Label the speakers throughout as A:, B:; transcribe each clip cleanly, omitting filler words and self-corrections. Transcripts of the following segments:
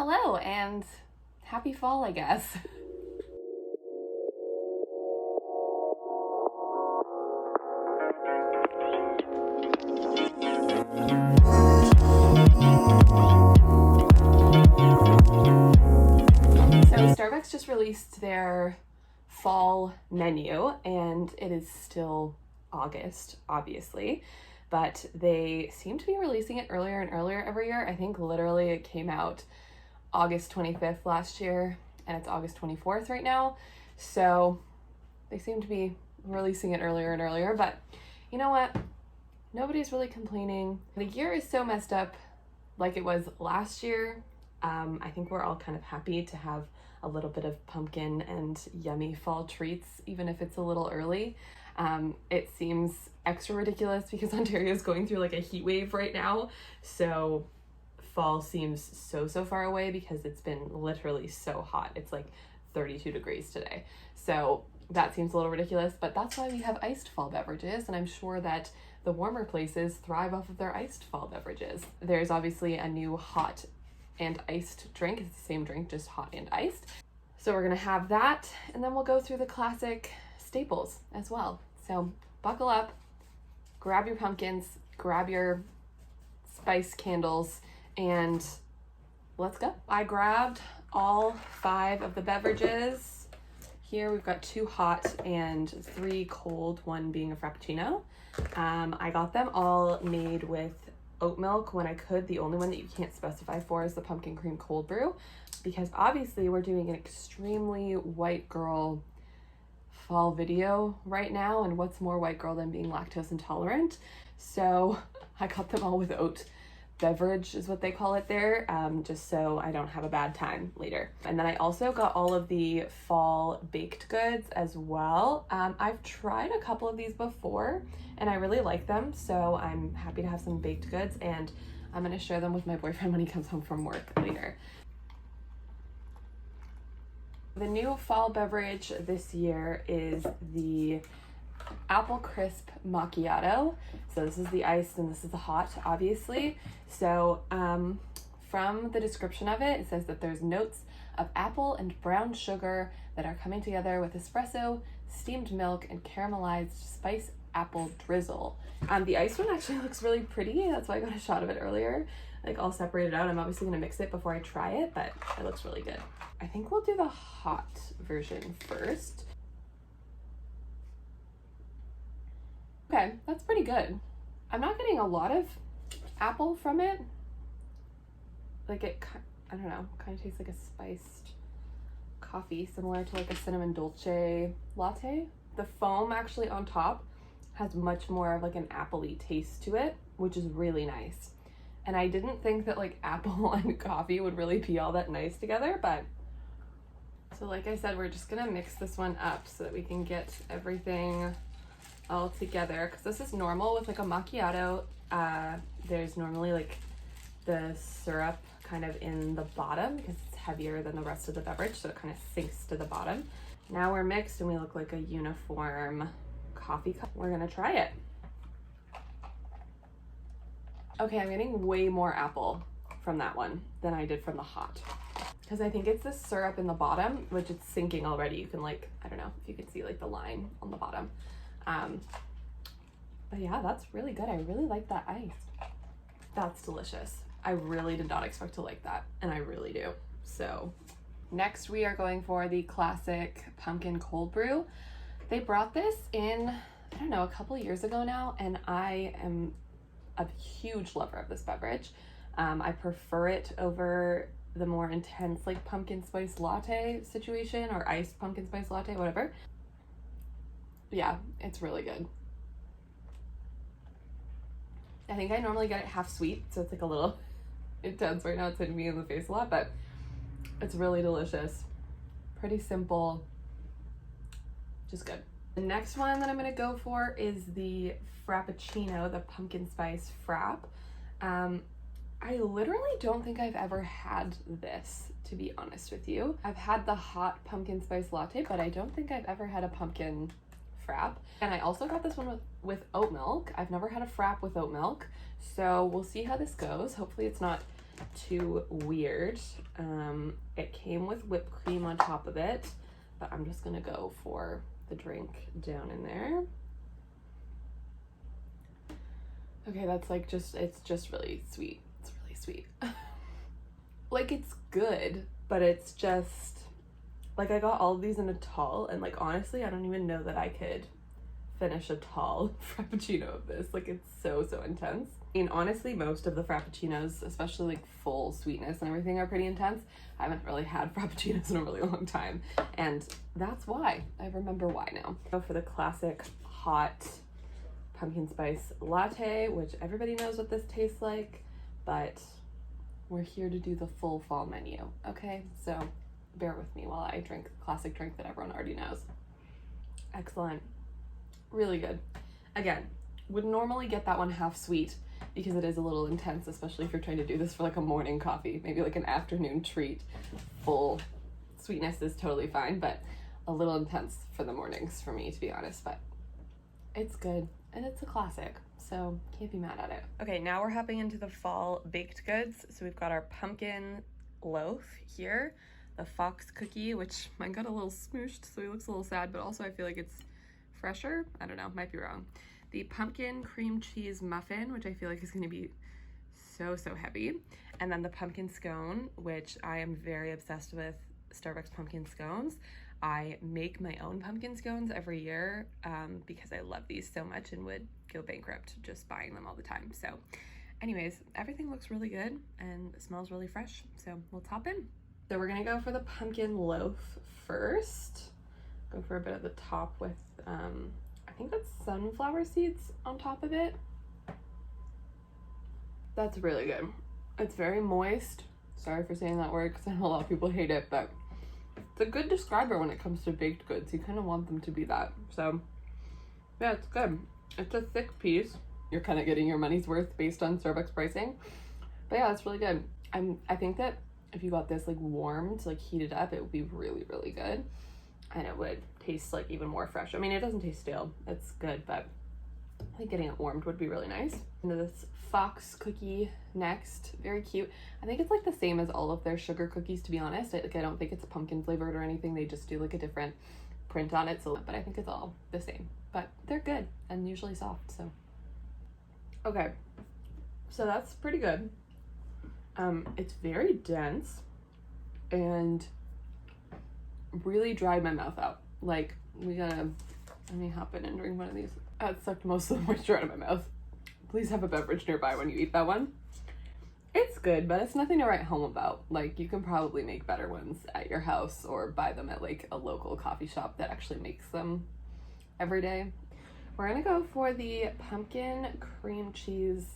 A: Hello and happy fall, I guess. So Starbucks just released their fall menu, and it is still August, obviously, but they seem to be releasing it earlier and earlier every year. I think literally it came out August 25th last year, and it's August 24th right now. So they seem to be releasing it earlier and earlier, but you know what? Nobody's really complaining. The year is so messed up like it was last year. I think we're all kind of happy to have a little bit of pumpkin and yummy fall treats, even if it's a little early. It seems extra ridiculous because Ontario is going through like a heat wave right now. So fall seems so far away because it's been literally so hot. It's like 32 degrees today. So that seems a little ridiculous, but that's why we have iced fall beverages, and I'm sure that the warmer places thrive off of their iced fall beverages. There's obviously a new hot and iced drink. It's the same drink, just hot and iced. So we're gonna have that, and then we'll go through the classic staples as well. So buckle up, grab your pumpkins, grab your spice candles, and let's go. I grabbed all 5 of the beverages. Here we've got 2 hot and 3 cold, one being a frappuccino. I got them all made with oat milk when I could. The only one that you can't specify for is the pumpkin cream cold brew, because obviously we're doing an extremely white girl fall video right now, and what's more white girl than being lactose intolerant? So I got them all with oat beverage is what they call it there, just so I don't have a bad time later. And then I also got all of the fall baked goods as well. I've tried a couple of these before and I really like them, so I'm happy to have some baked goods, and I'm going to share them with my boyfriend when he comes home from work later. The new fall beverage this year is the apple crisp macchiato. So this is the iced and this is the hot, obviously. So from the description of it, it says that there's notes of apple and brown sugar that are coming together with espresso, steamed milk, and caramelized spice apple drizzle. The iced one actually looks really pretty. That's why I got a shot of it earlier, like all separated out. I'm obviously gonna mix it before I try it, but it looks really good. I think we'll do the hot version first. Okay, that's pretty good. I'm not getting a lot of apple from it. Like I don't know, kind of tastes like a spiced coffee, similar to like a cinnamon dolce latte. The foam actually on top has much more of like an appley taste to it, which is really nice. And I didn't think that like apple and coffee would really be all that nice together, but so like I said, we're just gonna mix this one up so that we can get everything all together, because this is normal with like a macchiato. There's normally like the syrup kind of in the bottom because it's heavier than the rest of the beverage, so it kind of sinks to the bottom. Now we're mixed and we look like a uniform coffee cup. We're gonna try it. Okay, I'm getting way more apple from that one than I did from the hot, because I think it's the syrup in the bottom, which it's sinking already. You can like, I don't know if you can see like the line on the bottom. But yeah, that's really good. I really like that ice. That's delicious. I really did not expect to like that, and I really do. So next we are going for the classic pumpkin cold brew. They brought this in, I don't know, a couple years ago now, and I am a huge lover of this beverage. I prefer it over the more intense like pumpkin spice latte situation, or iced pumpkin spice latte, whatever. Yeah, it's really good. I think I normally get it half sweet, so it's like a little intense right now. It's hitting me in the face a lot, but it's really delicious. Pretty simple, just good. The next one that I'm gonna go for is the frappuccino, the pumpkin spice frap. I literally don't think I've ever had this, to be honest with you. I've had the hot pumpkin spice latte, but I don't think I've ever had a pumpkin frap. And I also got this one with oat milk. I've never had a frap with oat milk, so we'll see how this goes. Hopefully it's not too weird. It came with whipped cream on top of it, but I'm just gonna go for the drink down in there. Okay, that's like it's just really sweet. It's really sweet. Like, it's good, but it's just, like, I got all of these in a tall, and like, honestly, I don't even know that I could finish a tall frappuccino of this. Like, it's so intense. I mean, honestly, most of the frappuccinos, especially like full sweetness and everything, are pretty intense. I haven't really had frappuccinos in a really long time, and that's why. I remember why now. Go for the classic hot pumpkin spice latte, which everybody knows what this tastes like, but we're here to do the full fall menu, okay? So bear with me while I drink the classic drink that everyone already knows. Excellent. Really good. Again, would normally get that one half sweet because it is a little intense, especially if you're trying to do this for like a morning coffee, maybe like an afternoon treat. Full sweetness is totally fine, but a little intense for the mornings for me, to be honest, but it's good and it's a classic, so can't be mad at it. Okay, now we're hopping into the fall baked goods. So we've got our pumpkin loaf here, the fox cookie, which mine got a little smooshed, so he looks a little sad, but also I feel like it's fresher. I don't know, might be wrong. The pumpkin cream cheese muffin, which I feel like is gonna be so heavy. And then the pumpkin scone, which I am very obsessed with Starbucks pumpkin scones. I make my own pumpkin scones every year because I love these so much and would go bankrupt just buying them all the time. So anyways, everything looks really good and smells really fresh. So we'll top in. So we're gonna go for the pumpkin loaf first. Go for a bit of the top with, I think that's sunflower seeds on top of it. That's really good. It's very moist. Sorry for saying that word because I know a lot of people hate it, but it's a good describer when it comes to baked goods. You kind of want them to be that. So yeah, it's good. It's a thick piece. You're kind of getting your money's worth based on Starbucks pricing. But yeah, it's really good. I think that if you got this like warmed, like heated up, it would be really good. And it would taste like even more fresh. I mean, it doesn't taste stale. It's good, but I think getting it warmed would be really nice. Into this fox cookie next. Very cute. I think it's like the same as all of their sugar cookies, to be honest. I don't think it's pumpkin flavored or anything. They just do like a different print on it. So, but I think it's all the same. But they're good and usually soft. So, okay. So that's pretty good. It's very dense and really dried my mouth out. Like, let me hop in and drink one of these. That sucked most of the moisture out of my mouth. Please have a beverage nearby when you eat that one. It's good, but it's nothing to write home about. Like, you can probably make better ones at your house or buy them at like a local coffee shop that actually makes them every day. We're gonna go for the pumpkin cream cheese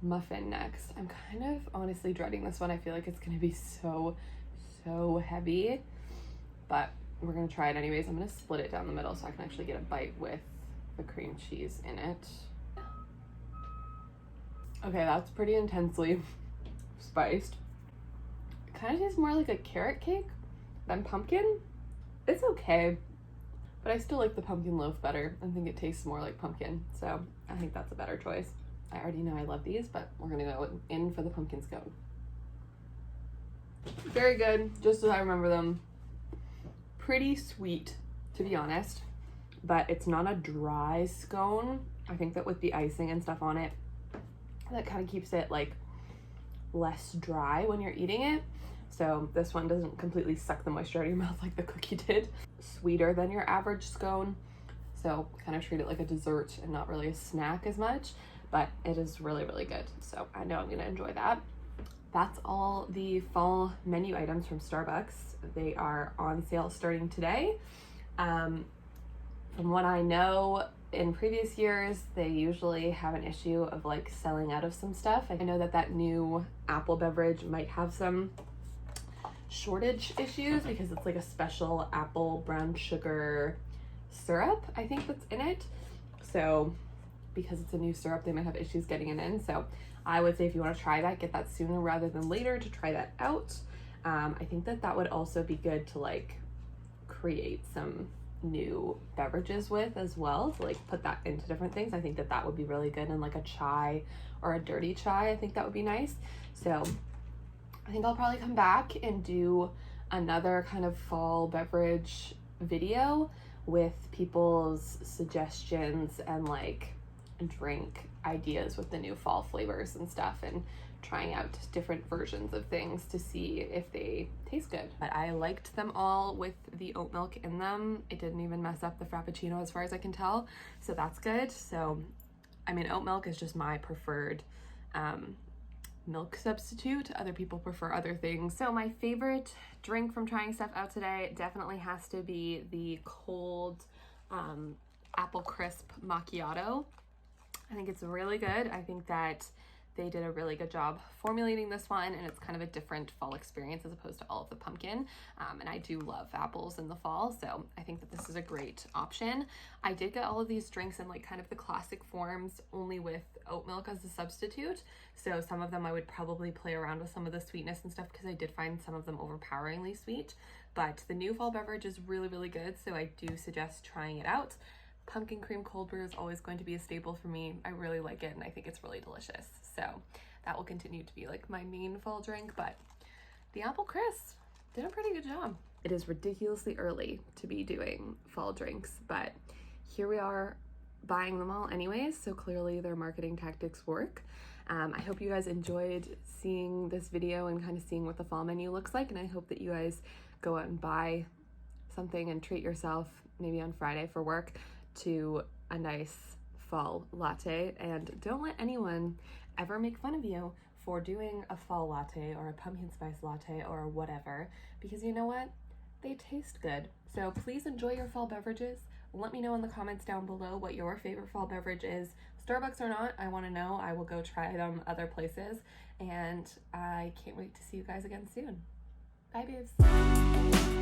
A: muffin next. I'm kind of honestly dreading this one. I feel like it's gonna be so heavy, but we're gonna try it anyways. I'm gonna split it down the middle so I can actually get a bite with the cream cheese in it. Okay, that's pretty intensely spiced. It kind of tastes more like a carrot cake than pumpkin. It's okay, but I still like the pumpkin loaf better. I think it tastes more like pumpkin, so I think that's a better choice. I already know I love these, but we're gonna go in for the pumpkin scone. Very good, just as I remember them. Pretty sweet, to be honest, but it's not a dry scone. I think that with the icing and stuff on it, that kind of keeps it like less dry when you're eating it. So this one doesn't completely suck the moisture out of your mouth like the cookie did. Sweeter than your average scone, so kind of treat it like a dessert and not really a snack as much, but it is really good. So I know I'm gonna enjoy that. That's all the fall menu items from Starbucks. They are on sale starting today. From what I know, in previous years, they usually have an issue of like selling out of some stuff. I know that new apple beverage might have some shortage issues because it's like a special apple brown sugar syrup, I think, that's in it. So because it's a new syrup, they might have issues getting it in. So I would say if you want to try that, get that sooner rather than later to try that out. I think that would also be good to like create some new beverages with as well, to like put that into different things. I think that that would be really good in like a chai or a dirty chai. I think that would be nice. So I think I'll probably come back and do another kind of fall beverage video with people's suggestions and like drink ideas with the new fall flavors and stuff, and trying out different versions of things to see if they taste good. But I liked them all with the oat milk in them. It didn't even mess up the Frappuccino as far as I can tell, so that's good. So I mean, oat milk is just my preferred milk substitute. Other people prefer other things. So my favorite drink from trying stuff out today definitely has to be the cold apple crisp macchiato. I think it's really good. I think that they did a really good job formulating this one, and it's kind of a different fall experience as opposed to all of the pumpkin. And I do love apples in the fall, so I think that this is a great option. I did get all of these drinks in like kind of the classic forms, only with oat milk as a substitute. So some of them I would probably play around with some of the sweetness and stuff, because I did find some of them overpoweringly sweet. But the new fall beverage is really, really good, so I do suggest trying it out. Pumpkin cream cold brew is always going to be a staple for me. I really like it, and I think it's really delicious. So that will continue to be like my main fall drink, but the apple crisp did a pretty good job. It is ridiculously early to be doing fall drinks, but here we are buying them all anyways, so clearly their marketing tactics work. I hope you guys enjoyed seeing this video and kind of seeing what the fall menu looks like, and I hope that you guys go out and buy something and treat yourself maybe on Friday for work to a nice fall latte. And don't let anyone ever make fun of you for doing a fall latte or a pumpkin spice latte or whatever, because you know what? They taste good. So please enjoy your fall beverages. Let me know in the comments down below what your favorite fall beverage is. Starbucks or not, I want to know. I will go try them other places, and I can't wait to see you guys again soon. Bye, babes.